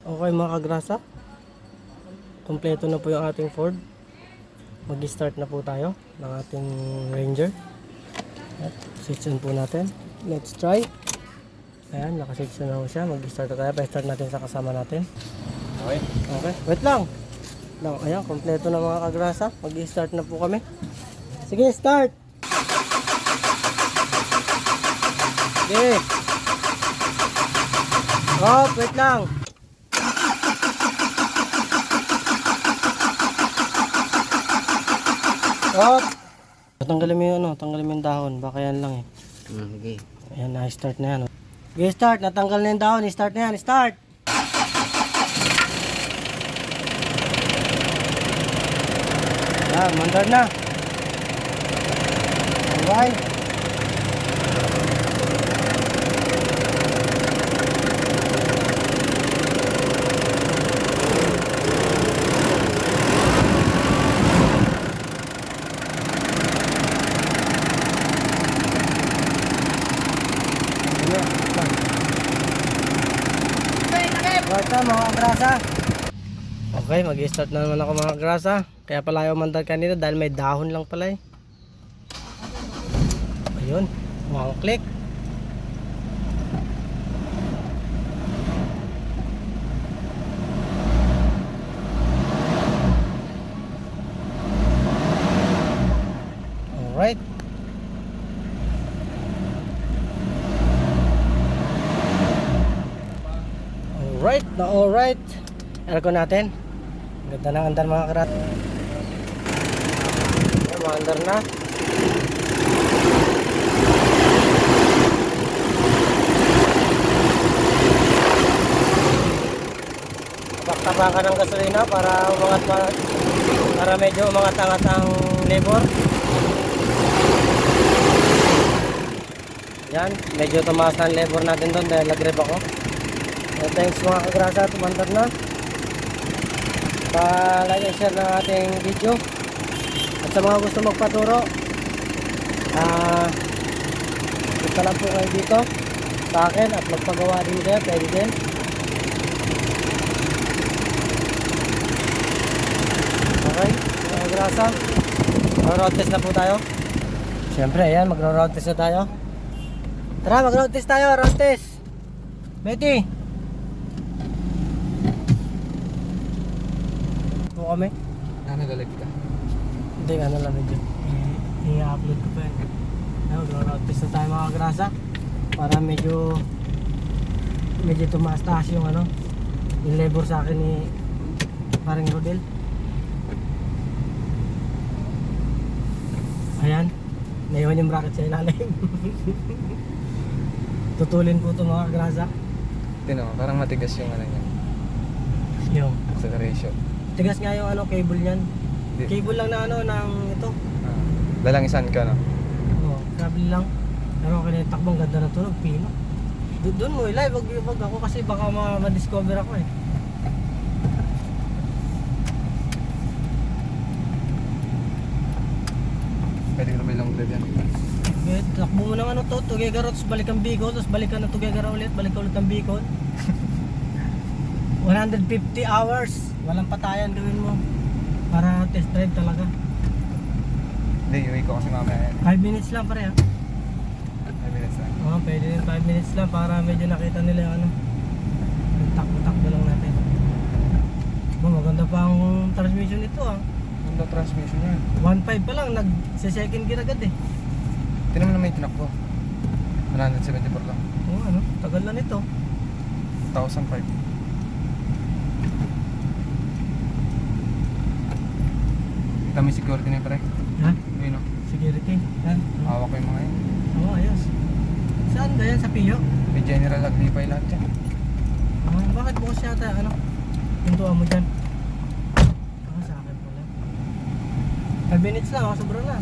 Okay mga kagrasa, kompleto na po yung ating Ford. Mag-start na po tayo ng ating Ranger. At switch on po natin. Let's try. Ayan, nakaswitch na po siya. Mag-start na tayo. Pa-start natin sa kasama natin. Okay. Okay, wait lang. Ayan, kompleto na mga kagrasa. Mag-start na po kami. Sige, start! Sige! Oh, wait lang! Oh! Tanggalin mo yung tanggalin mo yung dahon. Baka yan lang eh. Okay. Ayan, na-start na yan. Okay, start. Natanggal na yung dahon. Start na yan. Start! Ayan, mandar na. Alright. Start na mga grasa. Okay, mag-start na naman ako mga grasa. Kaya pala ayaw mandar kanina dahil may dahon lang pala eh. Ayun, one click. Alright. Alright. Aircon natin. Ganda ng andar mga karat. Ayan, mga andar na. Tapak-tapakan ng gasolina para umangat para medyo umangat-angat ang labor. Yan, medyo tumaas na ang labor natin doon dahil nag-rev ako. So, thanks mga kagrasa, tumandar na. Pa-like and share ng ating video. At sa mga gusto magpaturo, punta lang po kayo dito sa akin at magpagawa din kayo, pwede din. Okay, mga kagrasa, mag-road test na po tayo. Siyempre, ayan, mag-road test na tayo. Tara, mag-road test tayo, road test. Betty! Po kami? Nagalag ka? Hindi, ano lang medyo. I-upload ko pa yan. Mag-road test na tayo mga grasa. Para medyo tumaas-taas yung yung labor sa akin ni parang Rodel. Ayan, naiwan yung bracket sa ilalim. Tutulin po ito mga grasa. Tino, parang matigas yung niya. Yung Acceleration. tigas nga yung cable niyan. Di. Cable lang na ng ito. Dalang isan ka, no? Oo, cable lang. Pero okay na yung takbong, ganda na tunog, pino. Doon mo ilay, wag ako kasi baka ma-discover ako eh. Pwede ko na may long drive yan. Okay, takbo mo ng Tuguegarao, tapos balik ang Bicol, tapos balik ka ng Tuguegarao ulit, balik ka ulit ng Bicol. 150 hours, walang patayan gawin mo. Para test drive talaga. Hindi, iuwi ko kasi mamaya yan. 5 minutes lang pare ha. 5 minutes na. Oo, pwede din 5 minutes lang para medyo nakita nila yung yung takbo-takbo lang natin. Maganda pa ang transmission nito ah. Ganda transmission yan. 1.5 pa lang, nag-second gear agad eh. Tinan mo na may tinakbo. 174 lang. Oo tagal na nito. 1,005. Kita may security na yun, pre. Ha? Ayun, no? Security. Yan. Hawak ko yung mga yun. Oo, ayos. Saan ba yan? Sa Pio? May general aglipay lahat yan. Bakit bukas yata pintuan mo dyan? Sa akin pala. 5 minutes lang, sobrang na.